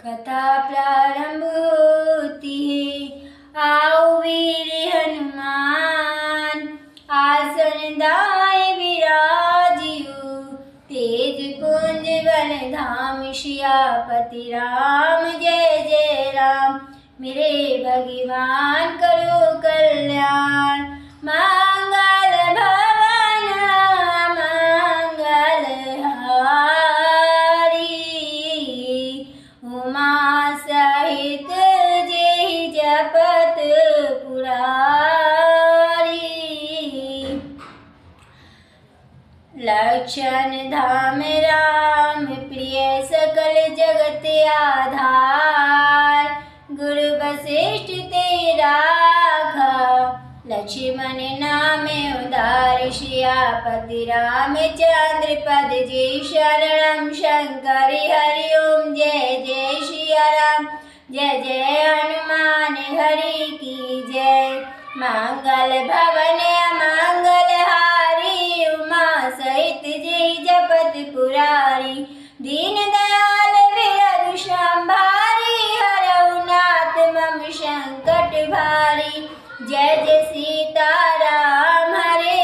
कथा प्रारंभ होती है। आओ वीर हनुमान, आसन दाए विराजियो। तेज पुंज बल धाम, सियापति राम जय जय राम। मेरे भगवान करो कल्याण, मंगल भवन मंगल हारी। उमा सहित जेहि जपत पुरारी। लक्षण धाम राम प्रिय, सकल जगत आधार। गुरु वशिष्ठ ते राखा, लक्ष्मण नाम उदार। सियापति रामचंद्र पद जी शरणम, शंकर हरि ओम जय जय सिया राम। जय जय हनुमान हरि की जय। मंगल भवन मंगल हारी, उमा सहित जय जपत पुरारी। दीन दयाल विरधु संभारी, हरहु नाथ मम संकट भारी। जय जय सीताराम हरे,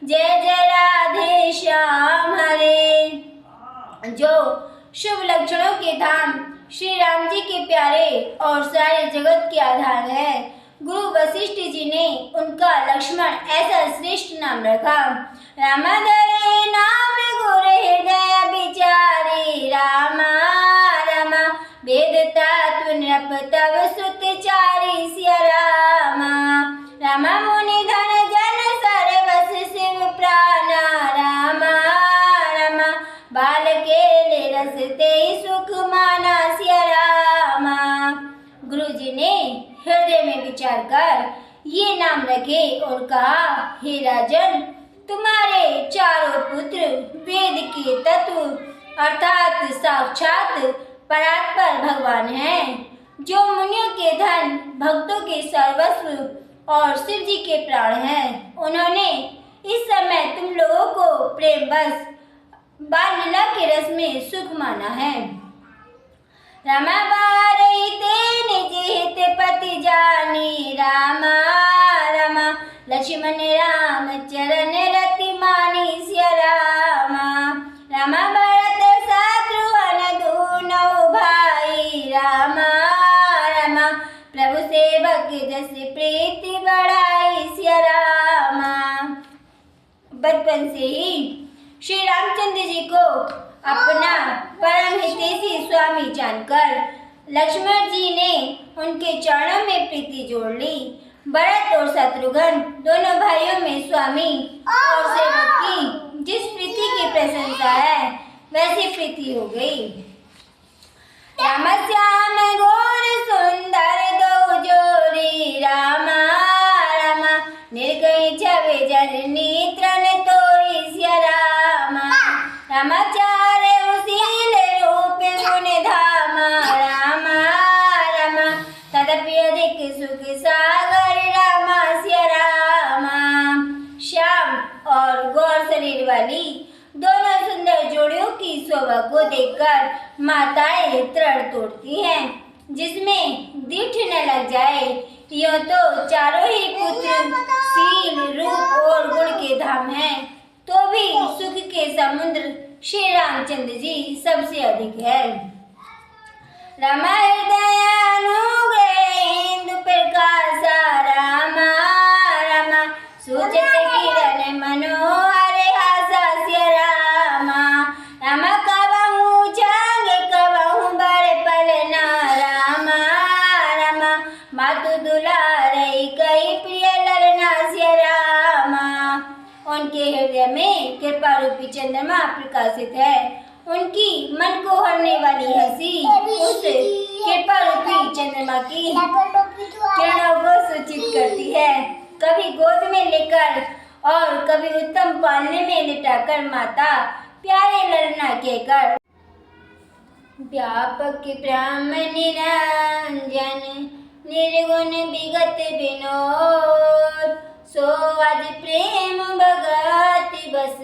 जय जय राधे श्याम हरे। जो शुभ लक्षणों के धाम श्री राम जी के प्यारे और सारे जगत के आधार है, गुरु वशिष्ठ जी ने उनका लक्ष्मण ऐसा श्रेष्ठ नाम रखा। रामधरे नाम गुर हृदय विचारी। रामा रामा वेदता तु नृप तव सुतचारी। सिया रामा रामा मुनि धन जन सर्वस शिव प्राणा। रामा रामा बाल के रसते सुख माना। सिया रामा गुरु जी ने हृदय में विचार कर ये नाम रखे और कहा, हे राजन, तुम्हारे चारों पुत्र वेद के तत्व अर्थात साक्षात परात्पर भगवान हैं, जो मुनियों के धन, भक्तों के सर्वस्व और शिव जी के प्राण हैं। उन्होंने इस समय तुम लोगों को प्रेम बस बाल लीला के रस में सुख माना है। रमा बारई ते निज हित पति जानी। रामा रामा लक्ष्मण राम चरण रति मानी। सिया रामा रामा भरत शत्रुघ्न दूनौ भाई। रामा रामा प्रभु सेवक जस प्रीति बढ़ाई। सिया रामा बचपन से ही श्री रामचंद्र जी को अपना परम हितैषी स्वामी जानकर लक्ष्मण जी ने उनके चरणों में प्रीति जोड़ ली। भरत और शत्रुघ्न दोनों भाइयों में स्वामी और सेवक की जिस प्रीति की प्रशंसा है, वैसी प्रीति हो गई। राम श्याम घोर सुंदर दो जोड़ी। रामा रामा निर्गय छवि जननी तृण तोरी। सिया रामा रामाचार्य उसील रूप गुण धामा। रामा रामा तदपि अधिक सुख सागर। रामा सिया रामा श्याम और गौर शरीर वाली दोनों सुंदर जोड़ियों की शोभा को देखकर माताएं तृण तोड़ती हैं, जिसमें दीठ न लग जाए। यो तो चारों ही पुत्र शील, रूप और गुण के धाम हैं, तो भी सुख के समुद्र श्री रामचंद्र जी सबसे अधिक है। रामा हृदय अनुग्रह इंदु प्रकाशा। रामा रामा सूचत किरण मनोहर हासा। सिया रामा रामा कबहु जांग कबहु बर पलना। रामा रामा मातु दुलारई कई प्रिय ललना। सिया रामा उनके हृदय में कृपा रूपी चंद्रमा प्रकाशित है। उनकी मन को हरने वाली हंसी उस कृपा रूपी चंद्रमा की किरणों को सूचित करती है। कभी गोद में लेकर और कभी उत्तम पालने में लिटाकर माता प्यारे ललना कहकर। व्यापक ब्रह्म निरंजन निर्गुण विगत विनोद। सो आज प्रेम भगति बस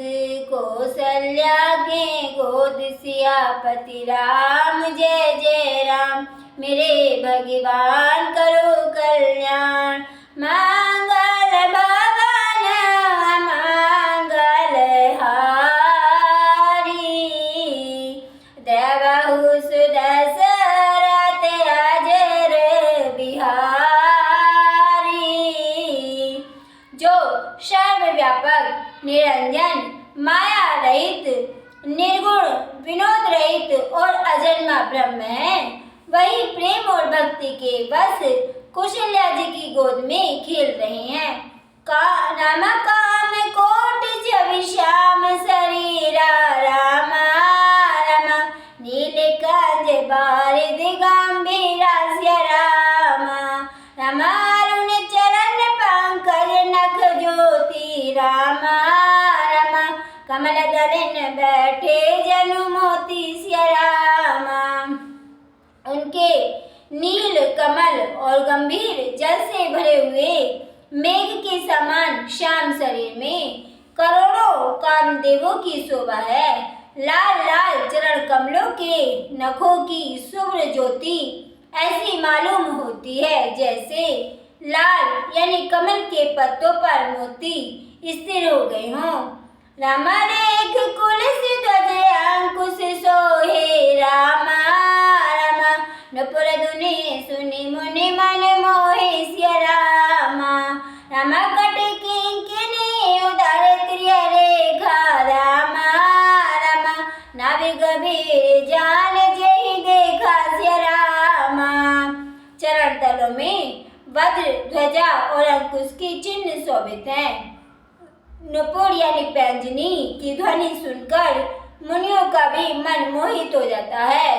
कौशल्या के गोद सियापति राम जय जय राम। मेरे भगवान करो कल्याण। मंगल भवन मंगल हारी देवहु सुदशरथ अजर बिहारी। जो सर्वव्यापक निरंजन माया रहित निर्गुण विनोद रहित और अजन्मा ब्रह्म है, वही प्रेम और भक्ति के बस कौशल्या जी की गोद में खेल रहे हैं। राम काम कोट छवि श्याम शरीरा रामा रामा नीलकंठ बारिद गंभीरा स्या रामा रामा अरुण चरण पंकज नख ज्योति रामा रामा कमल दलन बैठे जनु मोती स्या रामा। उनके नील कमल और गंभीर जल से भरे हुए मेघ के समान श्याम शरीर में करोड़ों कामदेवों की शोभा है। लाल लाल चरण कमलों के नखों की शुभ्र ज्योति ऐसी मालूम होती है जैसे लाल यानी कमल के पत्तों पर मोती स्थिर हो गए हों। रामा रेख कुल ध्वज अंकुश सोहे रामा रामा नपुर धुनि सुनि मुनि मन मोहे स्या रामा रामा कट किंकिनी उदर त्रिय रेखा रामा रामा नाभि गभीर जान जहि देखा स्या रामा। चरण तलों में वज्र ध्वजा और अंकुश के चिन्ह शोभित हैं। नुपुर यानी पैंजनी की ध्वनि सुनकर मुनियों का भी मन मोहित हो जाता है।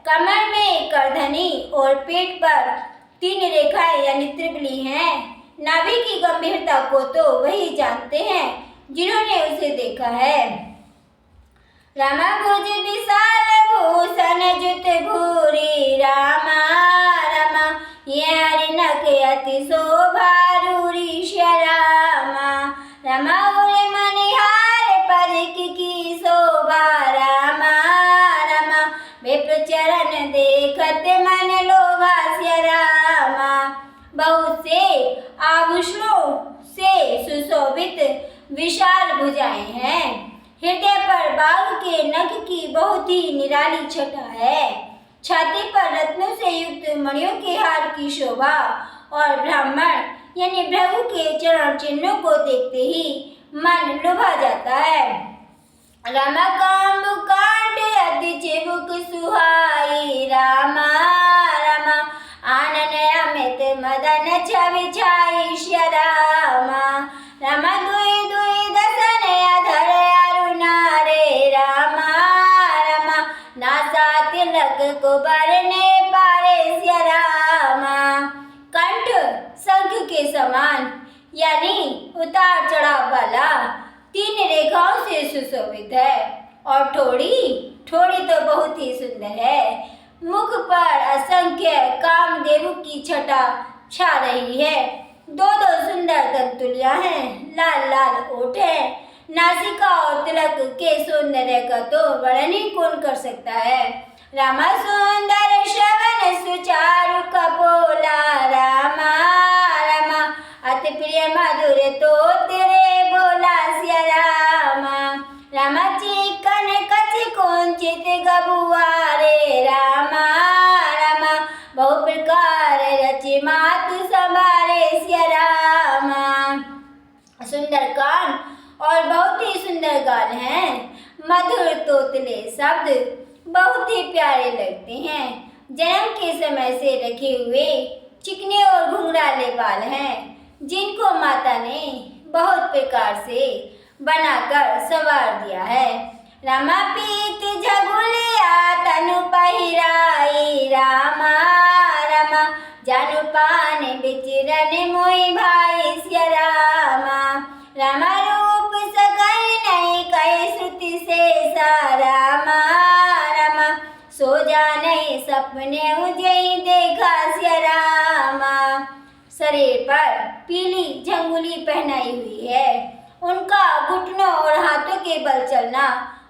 कमर में करधनी और पेट पर 3 रेखाएं यानी त्रिबली हैं। नाभि की गंभीरता को तो वही जानते हैं जिन्होंने उसे देखा है। रामा भुज विशाल भूषण जुत भूरी रामा रामा ये हरिणक अति शोभा रूरी श्या रामा रामा उरे मणिहार परिक की शोभा रामा रामा विप्र चरण देखत मन लोभा स्या रामा। बहुत से आभूषणों से सुशोभित विशाल भुजाएं हैं। हृदय पर बाघ के नख की बहुत ही निराली छटा है। छाती पर रत्नों से युक्त मणियों के हार की शोभा और ब्राह्मण यानी भृगु के चरण चिन्हों को देखते ही मन लुभा जाता है। रामा काम्बु कांड अति चिबुक सुहाई रामा रामा आनन अमित मदन छवि छाई श्या रामा रामा दुई दुई दसन अधर अरुणा रे रामा रामा नासा तिलक को बरने पारे स्या रामा। कंठ शंख के समान यानी उतार चढ़ाव वाला 3 रेखाओं से सुशोभित है और ठोड़ी तो बहुत ही सुंदर है। मुख पर असंख्य कामदेव की छटा छा रही है। 2 सुंदर दंतुलियां हैं। लाल लाल ओठ है। नासिका और तिलक के सौंदर्य का तो वर्णन ही कौन कर सकता है। रामा सुंदर श्रवण सुचारु कपोला रामा रामा अति प्रिय मधुर तो तेरे बोला स्या रामा रामा चिकन कचि कुंचित गबुआ रे रामा रामा बहु प्रकार रचि मातु संभारे स्या रामा। सुंदर कान और बहुत ही सुंदर गाल हैं। मधुर तोतले शब्द बहुत ही प्यारे लगते हैं। जन्म के समय से रखे हुए चिकने और घुंघराले बाल हैं जिनको माता ने बहुत प्रकार से बनाकर संवार दिया है। रामा पीत झगुलिया तनु पहिराई रामा रामा जानु पान बिचरन मोहि भाई स्या रामा रामा रूप सकई नहीं कई श्रुति से रामा रामा सो जाने सपने उजई देखा स्या रामा। शरीर पर पीली झंगुली पहनाई हुई है। उनका घुटनों और हाथों के बल चलना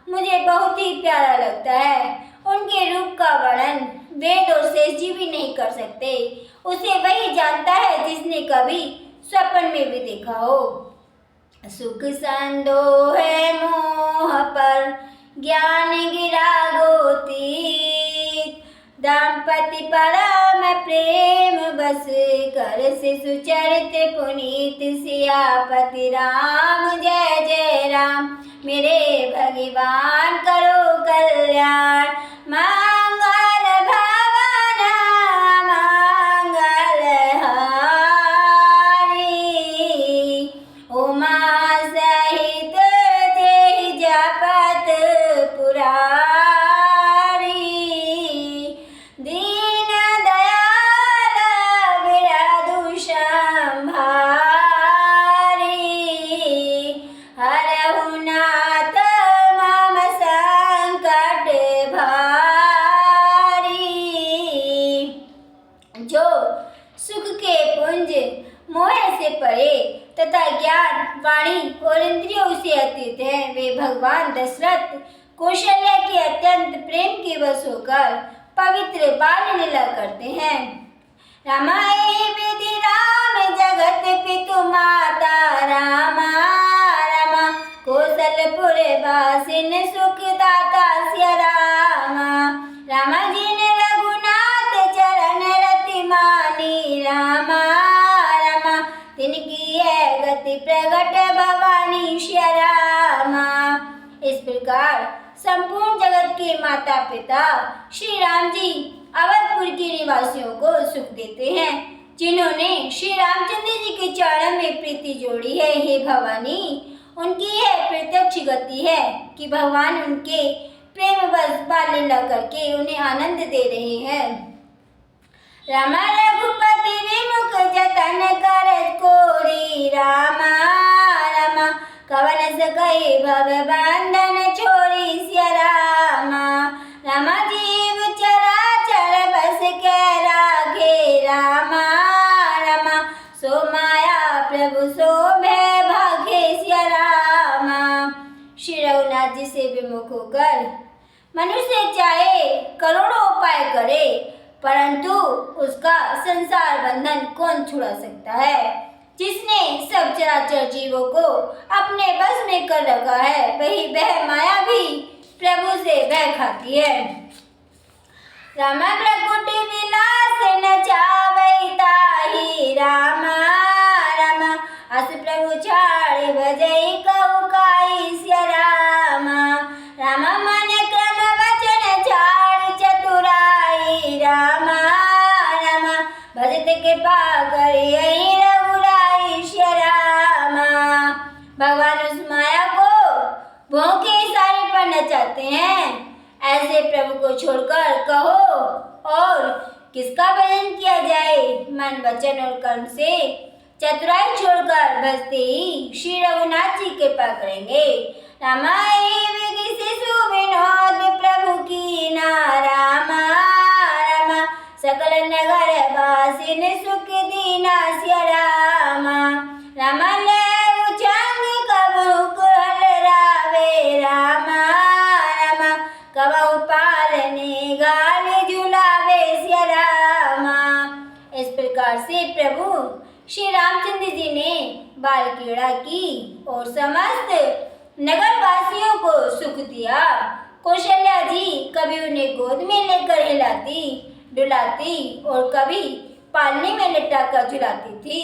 मुझे बहुत ही प्यारा लगता है। उनके रूप का वर्णन वेद और शेष जी भी नहीं कर सकते। उसे वही जानता है जिसने कभी स्वप्न में भी देखा हो। सुख संदोह है मोह पर ज्ञान गिरा गोतीत, दाम्पत्य परम प्रेम बस कर से सुचरित पुनीत, सियापति राम जय जय राम, मेरे भगवान करो कल्याण, मंगल भावना मंगल हारी, उमा सहित जय जपत पुरारी, दीन दयाल विरधु संभारी, हरहु नाथ मम संकट भारी। जो सुख के पुंज मोह से परे तथा ज्ञान वाणी और इंद्रियों से अतीत है, वे भगवान दशरथ कौशल्या के अत्यंत प्रेम के वश होकर पवित्र बाल लीला करते हैं। रामाय विधि राम जगत पितु माता रामा, रामा कौशलपुर वासिन सुख दाता सिया रामा, रामा जी ने रघुनाथ चरण रति मानी रामा, रामा तिनकी है गति प्रगट भवानी सिया रामा। इस प्रकार संपूर्ण जगत के माता पिता श्री राम जी अवधपुर के निवासियों को सुख देते हैं, जिन्होंने श्री रामचंद्र जी के चरणों में प्रीति जोड़ी है। हे भवानी, उनकी यह प्रत्यक्ष गति है कि भगवान उनके प्रेम बस बाल लीला करके उन्हें आनंद दे रहे हैं। रामा रघुपति विमुख जतन करत कोरी रामा, रामा कवन सकहि भव बंधन छोरी सिया रामा, रामा जीव चराचर बस के राखे रामा, रामा सो माया प्रभु सो भय भागे सिया रामा। श्री रघुनाथ जी से विमुख होकर मनुष्य चाहे करोड़ों उपाय करे, परंतु उसका संसार बंधन कौन छुड़ा सकता है। जिसने सब चराचर जीवों को अपने बस में कर रखा है, वही वह माया भी प्रभु से भय खाती है। रामा प्रकुट विलास नचावै ताहि रामा, रामा अस प्रभु छाड़ भजई कहु काई सिया रामा, रामा मन क्रम वचन छाड़ चतुराई रामा, रामा भजत कृपा करियहि रघुराई सिया रामा। भगवान उस माया को भों के इशारे पर नचाते हैं। ऐसे प्रभु को छोड़कर कहो और किसका भजन किया जाए। मन वचन और कर्म से चतुराई छोड़कर भजते ही श्री रघुनाथ जी कृपा करेंगे। रामाय विधि शिशु विनोद प्रभु की ना रामा, रामा सकल नगर वासिन सुख दीना सिया रामा, रामा ले उचांग कबहु कुहल रावे रामा, रामा कबहु पालने गाल झुलावे सिया रामा। इस प्रकार से प्रभु श्री रामचंद्र जी ने बाल क्रीड़ा की और समस्त नगरवासियों को सुख दिया। कौशल्या जी कभी उन्हें गोद में लेकर हिलाती डुलाती और कभी पालने में लिटाकर झुलाती थी।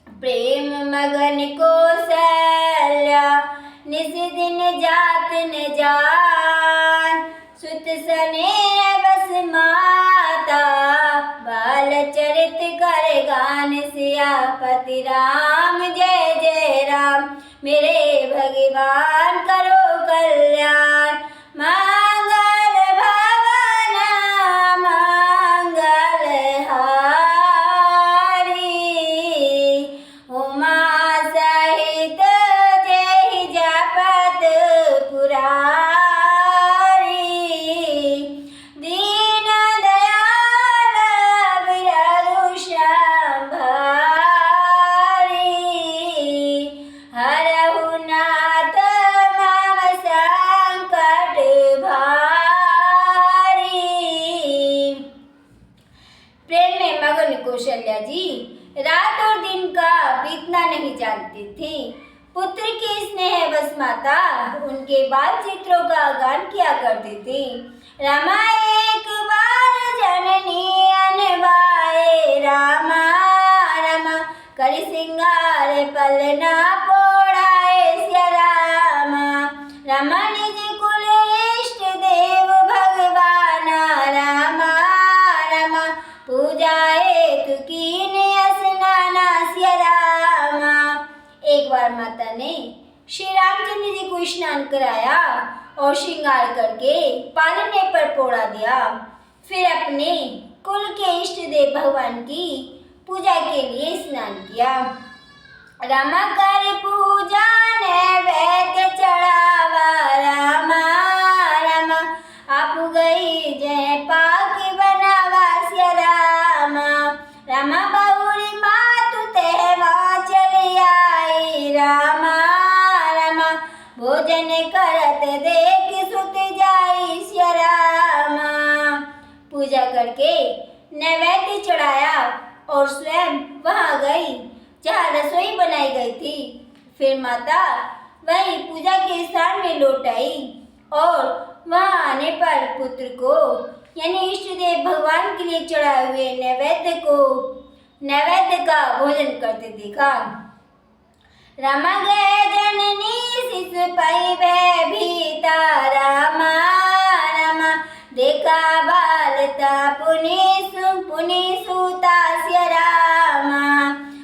प्रेम मगन कौशल्या निस दिन जात न जान, सुत सने बस माता बाल चरित कर गान, सियापति राम जय जय राम, मेरे भगवान करो कल्याण, मंगल भावना मंगल हारी, उमा सहित जय जपत पुरारी, दीन दयाल विरधु संभारी, कौशल्या जी रात और दिन का बीतना नहीं जानती थी। पुत्र की स्नेह बस माता उनके बाल चित्रों का गान किया करती थी। रामा एक बार जननी अनवाए रामा रामा कर सिंगार पलना पोड़ाए सिया रामा रामा निज कुल इष्ट देव भगवान रामा रामा पूजा एक कीन स्नाना सिया रामा। एक बार माता ने श्री रामचंद्र जी को स्नान कराया और श्रृंगार करके पालने पर पोड़ा दिया। फिर अपने कुल के इष्ट देव भगवान की पूजा के लिए स्नान किया। रामा कर पूजा नैवेद्य चढ़ावा रामा रामा आप गई जय पाक बनावा सिया रामा रामा बहुरी मातु तेवा चली आई रामा रामा भोजन करत देख सुत जाई सिया रामा। पूजा करके नैवेद्य चढ़ाया और स्वयं वहां गई जहाँ रसोई बनाई गई थी। फिर माता वही पूजा के स्थान में लौट आई और वहां आने पर पुत्र को यानी इष्ट देव भगवान के लिए चढ़ाए हुए नैवेद्य का भोजन करते देखा। रामा गए जननी शिष पई भय भीता रामा रामा देखा बालता पुनि सूता सिया रामा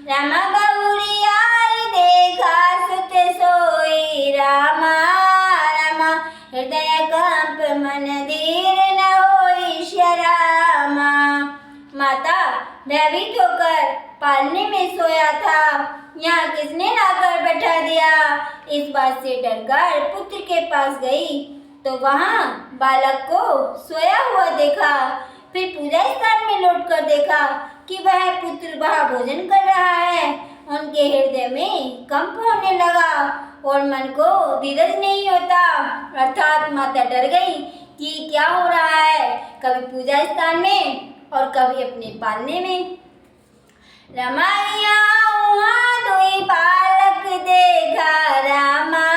रामा बहुरी आई देखा सुत सोई रामा रामा हृदय कंप मन धीर न होई सिया रामा। माता भयभीत होकर पालने में सोया था, यहाँ किसने लाकर बैठा दिया। इस बात से डरकर पुत्र के पास गई तो वहाँ बालक को सोया हुआ देखा। फिर पूजा स्थान में लौटकर देखा कि वह पुत्र वहाँ भोजन कर रहा है। उनके हृदय में कंप होने लगा और मन को धीरज नहीं होता, अर्थात माता डर गई कि क्या हो रहा है, कभी पूजा स्थान में और कभी अपने पालने में। रमाया दुई बालक देखा रामा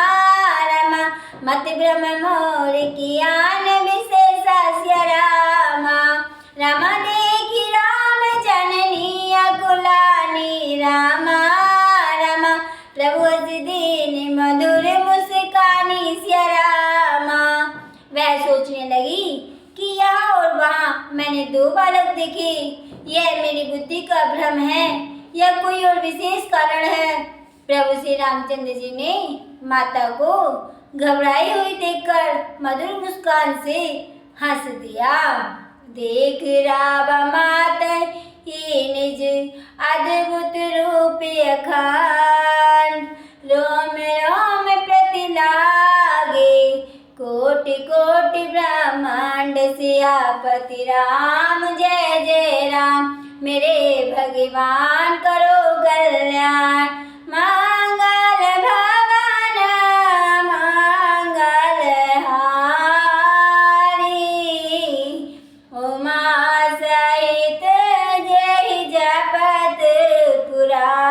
रामा मत भ्रम मोर कियान विशेषा सिया रामा रामा देखी राम जननी अकुलानी रामा रामा प्रभु दीन मधुर मुस्कानी सिया रामा। वह सोचने लगी कि यहाँ और वहाँ मैंने दो बालक देखे, यह मेरी बुद्धि का भ्रम है या कोई और विशेष कारण है। प्रभु श्री रामचंद्र जी ने माता को घबराई हुई देखकर मधुर मुस्कान से हंस दिया। देख रावा माता ही निज अद्भुत रूप अखंड रोम रोम प्रति लागे कोटि कोटि ब्रह्मांड सियापति राम जय जय राम मेरे भगवान करो कल्याण मंगल भवन मंगल हारी उमा सहित जय जपत पुरारी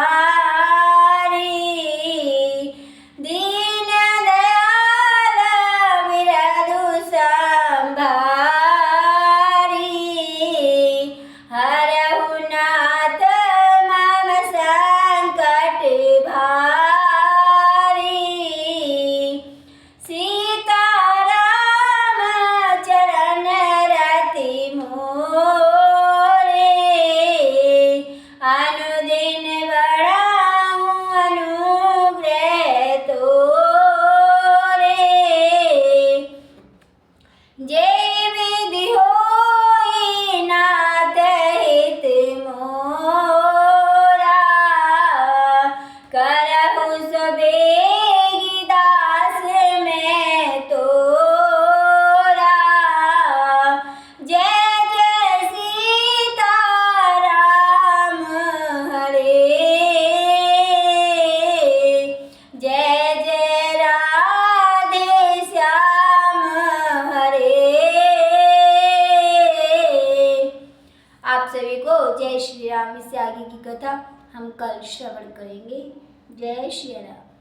दीन दयाल विरधु संभारी हरहु नाथ मम संकट भारी सीता राम चरण रति आप सभी को जय श्री राम। इससे आगे की कथा हम कल श्रवण करेंगे। जय श्री राम।